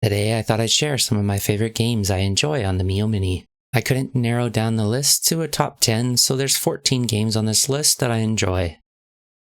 Today I thought I'd share some of my favorite games I enjoy on the Miyoo Mini. I couldn't narrow down the list to a top 10, so there's 14 games on this list that I enjoy.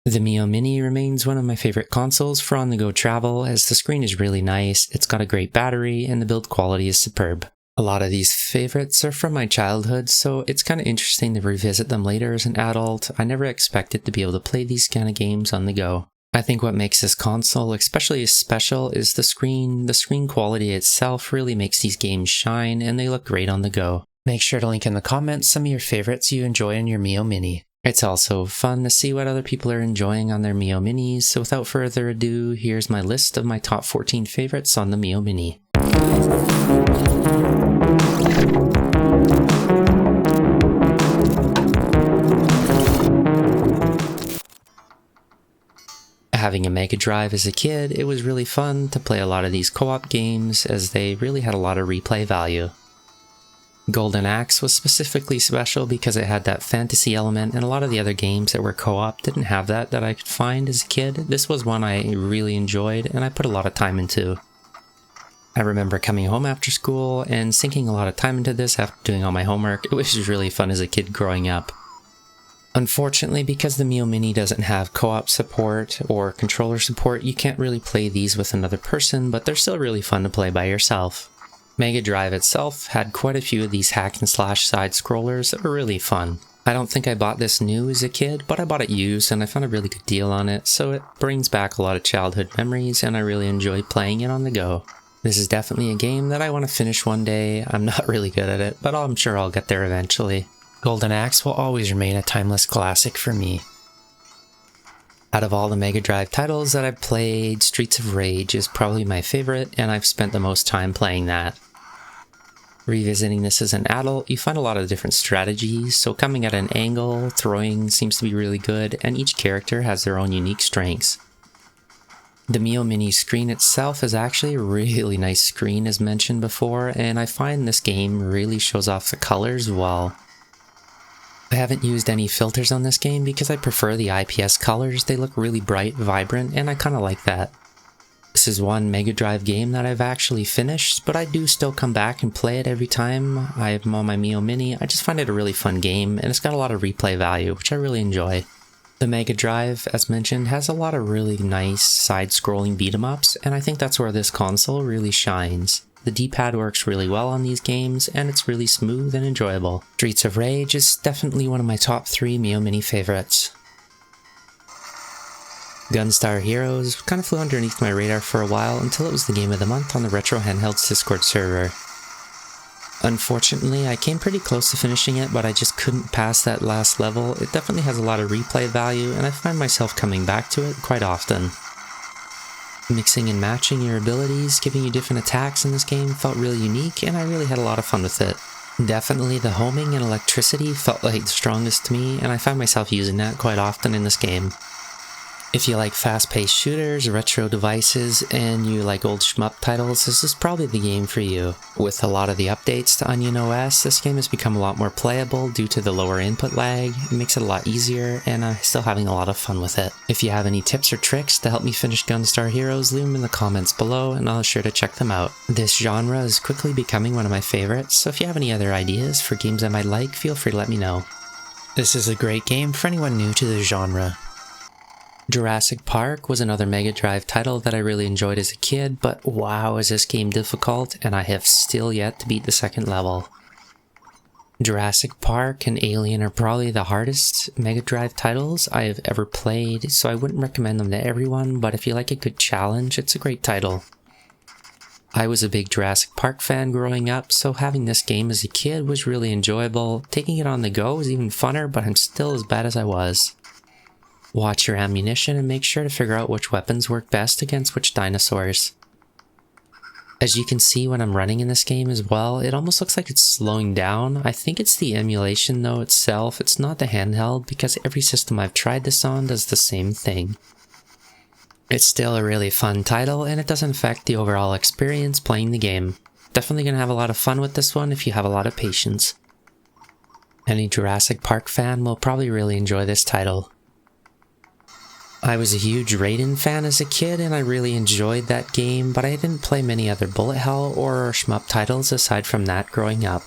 The Miyoo Mini remains one of my favorite consoles for on-the-go travel, as the screen is really nice, it's got a great battery, and the build quality is superb. A lot of these favorites are from my childhood, so it's kind of interesting to revisit them later as an adult. I never expected to be able to play these kind of games on the go. I think what makes this console especially special is the screen. The screen quality itself really makes these games shine, and they look great on the go. Make sure to link in the comments some of your favorites you enjoy on your Miyoo Mini. It's also fun to see what other people are enjoying on their Miyoo Minis, so without further ado, here's my list of my top 14 favorites on the Miyoo Mini. Having a Mega Drive as a kid, it was really fun to play a lot of these co-op games as they really had a lot of replay value. Golden Axe was specifically special because it had that fantasy element, and a lot of the other games that were co-op didn't have that I could find as a kid. This was one I really enjoyed and I put a lot of time into. I remember coming home after school and sinking a lot of time into this after doing all my homework. It was really fun as a kid growing up. Unfortunately, because the Miyoo Mini doesn't have co-op support or controller support, you can't really play these with another person, but they're still really fun to play by yourself. Mega Drive itself had quite a few of these hack and slash side scrollers that were really fun. I don't think I bought this new as a kid, but I bought it used and I found a really good deal on it, so it brings back a lot of childhood memories and I really enjoy playing it on the go. This is definitely a game that I want to finish one day. I'm not really good at it, but I'm sure I'll get there eventually. Golden Axe will always remain a timeless classic for me. Out of all the Mega Drive titles that I've played, Streets of Rage is probably my favorite, and I've spent the most time playing that. Revisiting this as an adult, you find a lot of different strategies, so coming at an angle, throwing seems to be really good, and each character has their own unique strengths. The Miyoo Mini screen itself is actually a really nice screen as mentioned before, and I find this game really shows off the colors well. I haven't used any filters on this game because I prefer the IPS colors. They look really bright, vibrant, and I kind of like that. This is one Mega Drive game that I've actually finished, but I do still come back and play it every time I'm on my Miyoo Mini. I just find it a really fun game, and it's got a lot of replay value, which I really enjoy. The Mega Drive, as mentioned, has a lot of really nice side-scrolling beat-em-ups, and I think that's where this console really shines. The D-pad works really well on these games, and it's really smooth and enjoyable. Streets of Rage is definitely one of my top 3 Miyoo Mini favorites. Gunstar Heroes kind of flew underneath my radar for a while until it was the game of the month on the Retro Handhelds Discord server. Unfortunately, I came pretty close to finishing it, but I just couldn't pass that last level. It definitely has a lot of replay value, and I find myself coming back to it quite often. Mixing and matching your abilities, giving you different attacks in this game felt really unique, and I really had a lot of fun with it. Definitely the homing and electricity felt like the strongest to me, and I found myself using that quite often in this game. If you like fast-paced shooters, retro devices, and you like old shmup titles, this is probably the game for you. With a lot of the updates to Onion OS, this game has become a lot more playable due to the lower input lag. It makes it a lot easier, and I'm still having a lot of fun with it. If you have any tips or tricks to help me finish Gunstar Heroes, leave them in the comments below, and I'll be sure to check them out. This genre is quickly becoming one of my favorites, so if you have any other ideas for games I might like, feel free to let me know. This is a great game for anyone new to the genre. Jurassic Park was another Mega Drive title that I really enjoyed as a kid, but wow is this game difficult, and I have still yet to beat the second level. Jurassic Park and Alien are probably the hardest Mega Drive titles I have ever played, so I wouldn't recommend them to everyone, but if you like a good challenge, it's a great title. I was a big Jurassic Park fan growing up, so having this game as a kid was really enjoyable. Taking it on the go was even funner, but I'm still as bad as I was. Watch your ammunition and make sure to figure out which weapons work best against which dinosaurs. As you can see when I'm running in this game as well, it almost looks like it's slowing down. I think it's the emulation though itself, it's not the handheld, because every system I've tried this on does the same thing. It's still a really fun title, and it doesn't affect the overall experience playing the game. Definitely gonna have a lot of fun with this one if you have a lot of patience. Any Jurassic Park fan will probably really enjoy this title. I was a huge Raiden fan as a kid and I really enjoyed that game, but I didn't play many other bullet hell or shmup titles aside from that growing up.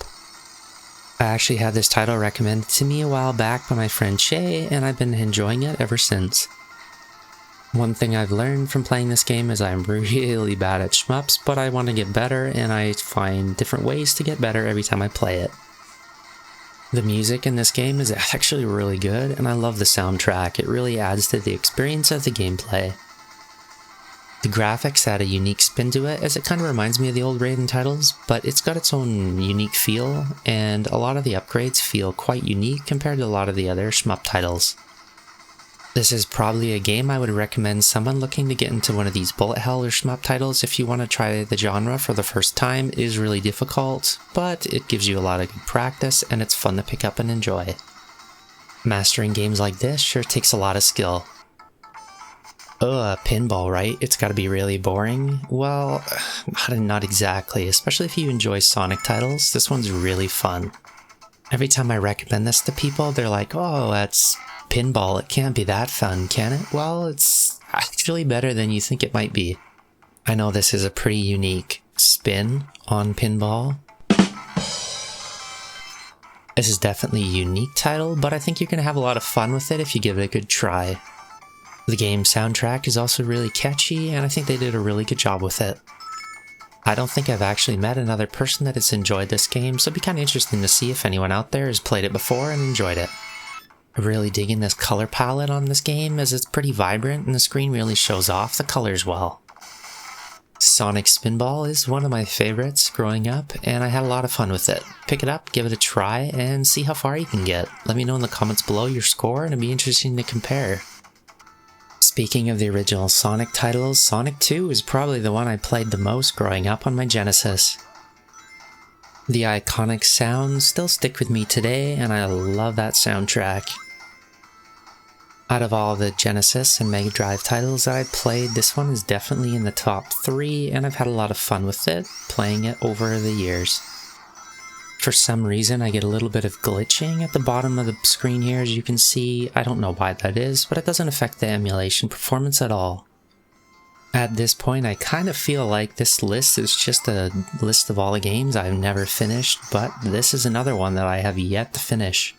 I actually had this title recommended to me a while back by my friend Shay, and I've been enjoying it ever since. One thing I've learned from playing this game is I'm really bad at shmups, but I want to get better and I find different ways to get better every time I play it. The music in this game is actually really good, and I love the soundtrack. It really adds to the experience of the gameplay. The graphics add a unique spin to it, as it kind of reminds me of the old Raiden titles, but it's got its own unique feel, and a lot of the upgrades feel quite unique compared to a lot of the other shmup titles. This is probably a game I would recommend someone looking to get into one of these bullet hell or shmup titles if you want to try the genre for the first time. It is really difficult, but it gives you a lot of good practice and it's fun to pick up and enjoy. Mastering games like this sure takes a lot of skill. Pinball, right? It's gotta be really boring? Well, not exactly, especially if you enjoy Sonic titles. This one's really fun. Every time I recommend this to people, they're like, oh, that's pinball, it can't be that fun, can it? Well, it's actually better than you think it might be. I know this is a pretty unique spin on pinball. This is definitely a unique title, but I think you're going to have a lot of fun with it if you give it a good try. The game's soundtrack is also really catchy, and I think they did a really good job with it. I don't think I've actually met another person that has enjoyed this game, so it'd be kind of interesting to see if anyone out there has played it before and enjoyed it. I'm really digging this color palette on this game, as it's pretty vibrant and the screen really shows off the colors well. Sonic Spinball is one of my favorites growing up, and I had a lot of fun with it. Pick it up, give it a try, and see how far you can get. Let me know in the comments below your score, and it'd be interesting to compare. Speaking of the original Sonic titles, Sonic 2 is probably the one I played the most growing up on my Genesis. The iconic sounds still stick with me today, and I love that soundtrack. Out of all the Genesis and Mega Drive titles that I played, this one is definitely in the top 3, and I've had a lot of fun with it, playing it over the years. For some reason, I get a little bit of glitching at the bottom of the screen here, as you can see. I don't know why that is, but it doesn't affect the emulation performance at all. At this point, I kind of feel like this list is just a list of all the games I've never finished, but this is another one that I have yet to finish.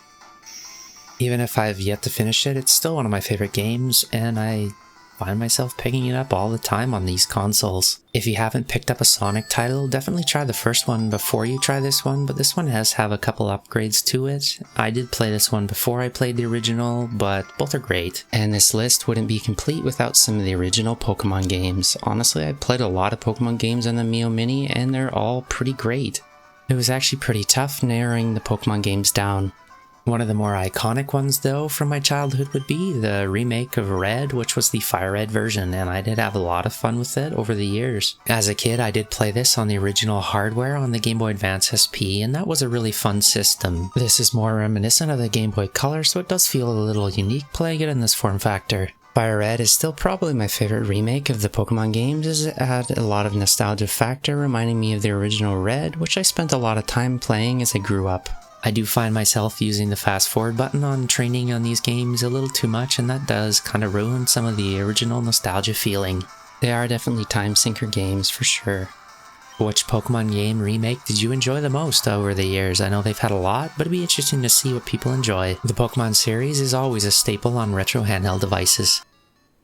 Even if I've yet to finish it, it's still one of my favorite games, and I find myself picking it up all the time on these consoles. If you haven't picked up a Sonic title, definitely try the first one before you try this one, but this one has have a couple upgrades to it. I did play this one before I played the original, but both are great. And this list wouldn't be complete without some of the original Pokemon games. Honestly, I played a lot of Pokemon games on the Miyoo Mini, and they're all pretty great. It was actually pretty tough narrowing the Pokemon games down. One of the more iconic ones, though, from my childhood would be the remake of Red, which was the Fire Red version, and I did have a lot of fun with it over the years. As a kid, I did play this on the original hardware on the Game Boy Advance SP, and that was a really fun system. This is more reminiscent of the Game Boy Color, so it does feel a little unique playing it in this form factor. Fire Red is still probably my favorite remake of the Pokemon games, as it had a lot of nostalgia factor reminding me of the original Red, which I spent a lot of time playing as I grew up. I do find myself using the fast forward button on training on these games a little too much, and that does kind of ruin some of the original nostalgia feeling. They are definitely time sinker games for sure. Which Pokemon game remake did you enjoy the most over the years? I know they've had a lot, but it'd be interesting to see what people enjoy. The Pokemon series is always a staple on retro handheld devices.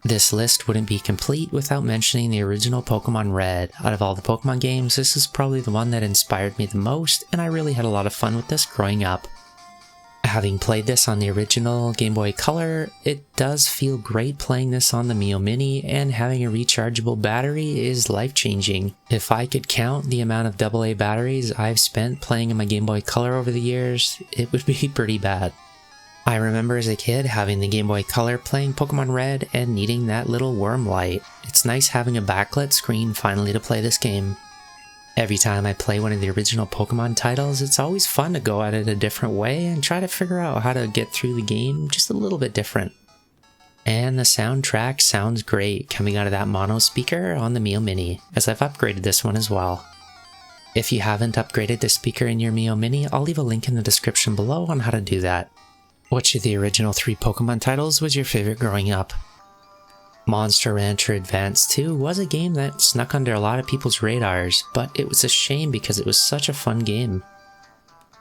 This list wouldn't be complete without mentioning the original Pokemon Red. Out of all the Pokemon games, this is probably the one that inspired me the most, and I really had a lot of fun with this growing up. Having played this on the original Game Boy Color, it does feel great playing this on the Miyoo Mini, and having a rechargeable battery is life-changing. If I could count the amount of AA batteries I've spent playing in my Game Boy Color over the years, it would be pretty bad. I remember as a kid having the Game Boy Color playing Pokemon Red and needing that little worm light. It's nice having a backlit screen finally to play this game. Every time I play one of the original Pokemon titles, it's always fun to go at it a different way and try to figure out how to get through the game just a little bit different. And the soundtrack sounds great coming out of that mono speaker on the Miyoo Mini, as I've upgraded this one as well. If you haven't upgraded the speaker in your Miyoo Mini, I'll leave a link in the description below on how to do that. Which of the original 3 Pokemon titles was your favorite growing up? Monster Rancher Advance 2 was a game that snuck under a lot of people's radars, but it was a shame because it was such a fun game.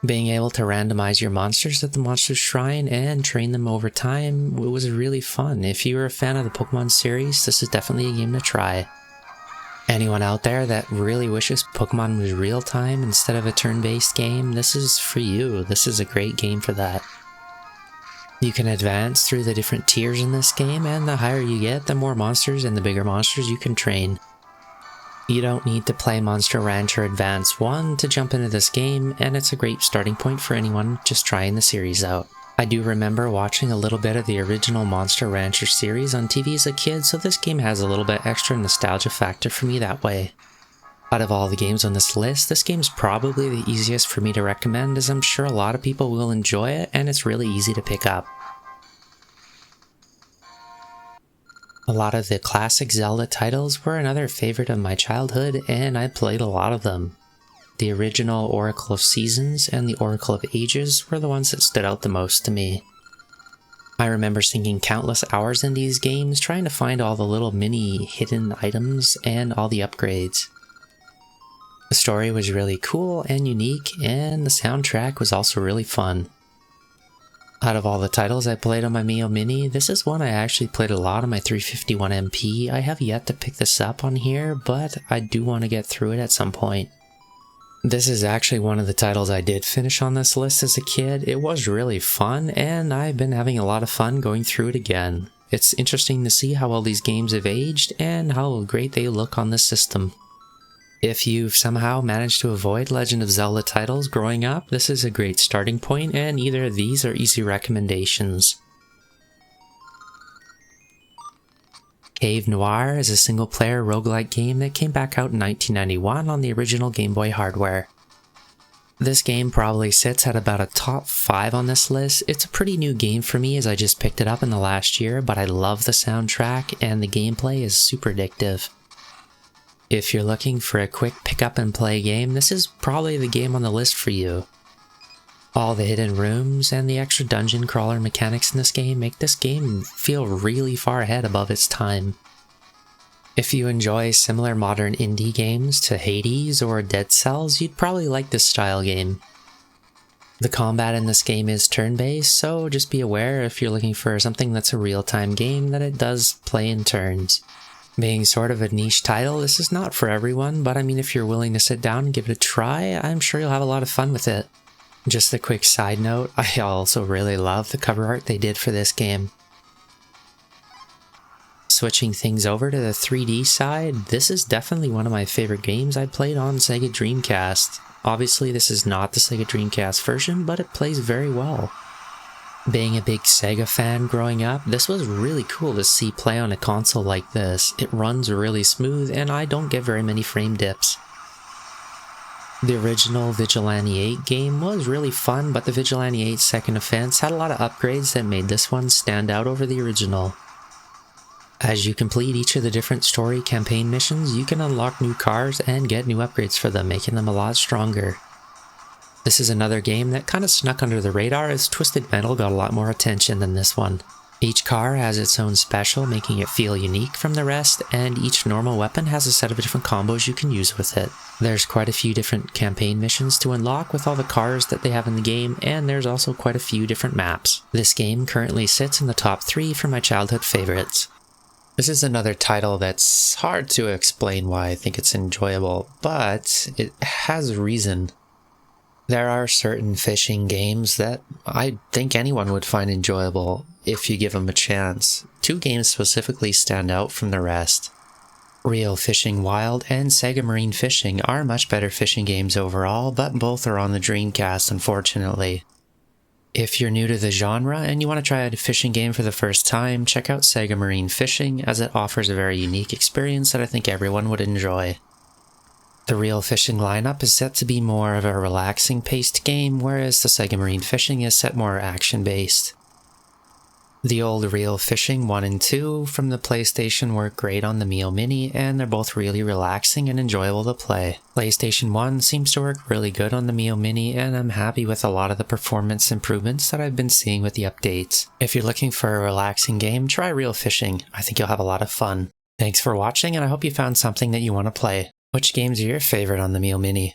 Being able to randomize your monsters at the monster shrine and train them over time, it was really fun. If you were a fan of the Pokemon series, this is definitely a game to try. Anyone out there that really wishes Pokemon was real-time instead of a turn-based game, this is for you. This is a great game for that. You can advance through the different tiers in this game, and the higher you get, the more monsters and the bigger monsters you can train. You don't need to play Monster Rancher Advance 1 to jump into this game, and it's a great starting point for anyone just trying the series out. I do remember watching a little bit of the original Monster Rancher series on TV as a kid, so this game has a little bit extra nostalgia factor for me that way. Out of all the games on this list, this game's probably the easiest for me to recommend, as I'm sure a lot of people will enjoy it, and it's really easy to pick up. A lot of the classic Zelda titles were another favorite of my childhood, and I played a lot of them. The original Oracle of Seasons and the Oracle of Ages were the ones that stood out the most to me. I remember sinking countless hours in these games trying to find all the little mini hidden items and all the upgrades. The story was really cool and unique, and the soundtrack was also really fun. Out of all the titles I played on my Miyoo Mini, this is one I actually played a lot on my 351MP. I have yet to pick this up on here, but I do want to get through it at some point. This is actually one of the titles I did finish on this list as a kid. It was really fun, and I've been having a lot of fun going through it again. It's interesting to see how well these games have aged and how great they look on this system. If you've somehow managed to avoid Legend of Zelda titles growing up, this is a great starting point, and either of these are easy recommendations. Cave Noire is a single-player roguelike game that came back out in 1991 on the original Game Boy hardware. This game probably sits at about a top 5 on this list. It's a pretty new game for me as I just picked it up in the last year, but I love the soundtrack and the gameplay is super addictive. If you're looking for a quick pick up and play game, this is probably the game on the list for you. All the hidden rooms and the extra dungeon crawler mechanics in this game make this game feel really far ahead above its time. If you enjoy similar modern indie games to Hades or Dead Cells, you'd probably like this style game. The combat in this game is turn-based, so just be aware if you're looking for something that's a real-time game that it does play in turns. Being sort of a niche title, this is not for everyone, but I mean if you're willing to sit down and give it a try, I'm sure you'll have a lot of fun with it. Just a quick side note, I also really love the cover art they did for this game. Switching things over to the 3D side, this is definitely one of my favorite games I played on Sega Dreamcast. Obviously this is not the Sega Dreamcast version, but it plays very well. Being a big Sega fan growing up, this was really cool to see play on a console like this. It runs really smooth and I don't get very many frame dips. The original Vigilante 8 game was really fun, but the Vigilante 8 Second Offense had a lot of upgrades that made this one stand out over the original. As you complete each of the different story campaign missions, you can unlock new cars and get new upgrades for them, making them a lot stronger. This is another game that kind of snuck under the radar as Twisted Metal got a lot more attention than this one. Each car has its own special, making it feel unique from the rest, and each normal weapon has a set of different combos you can use with it. There's quite a few different campaign missions to unlock with all the cars that they have in the game, and there's also quite a few different maps. This game currently sits in the top 3 for my childhood favorites. This is another title that's hard to explain why I think it's enjoyable, but it has a reason. There are certain fishing games that I think anyone would find enjoyable if you give them a chance. 2 games specifically stand out from the rest. Real Fishing Wild and Sega Marine Fishing are much better fishing games overall, but both are on the Dreamcast, unfortunately. If you're new to the genre and you want to try a fishing game for the first time, check out Sega Marine Fishing, as it offers a very unique experience that I think everyone would enjoy. The Real Fishing lineup is set to be more of a relaxing paced game, whereas the Sega Marine Fishing is set more action based. The old Reel Fishing 1 and 2 from the PlayStation work great on the Miyoo Mini, and they're both really relaxing and enjoyable to play. PlayStation 1 seems to work really good on the Miyoo Mini, and I'm happy with a lot of the performance improvements that I've been seeing with the updates. If you're looking for a relaxing game, try Reel Fishing. I think you'll have a lot of fun. Thanks for watching, and I hope you found something that you want to play. Which games are your favorite on the Miyoo Mini?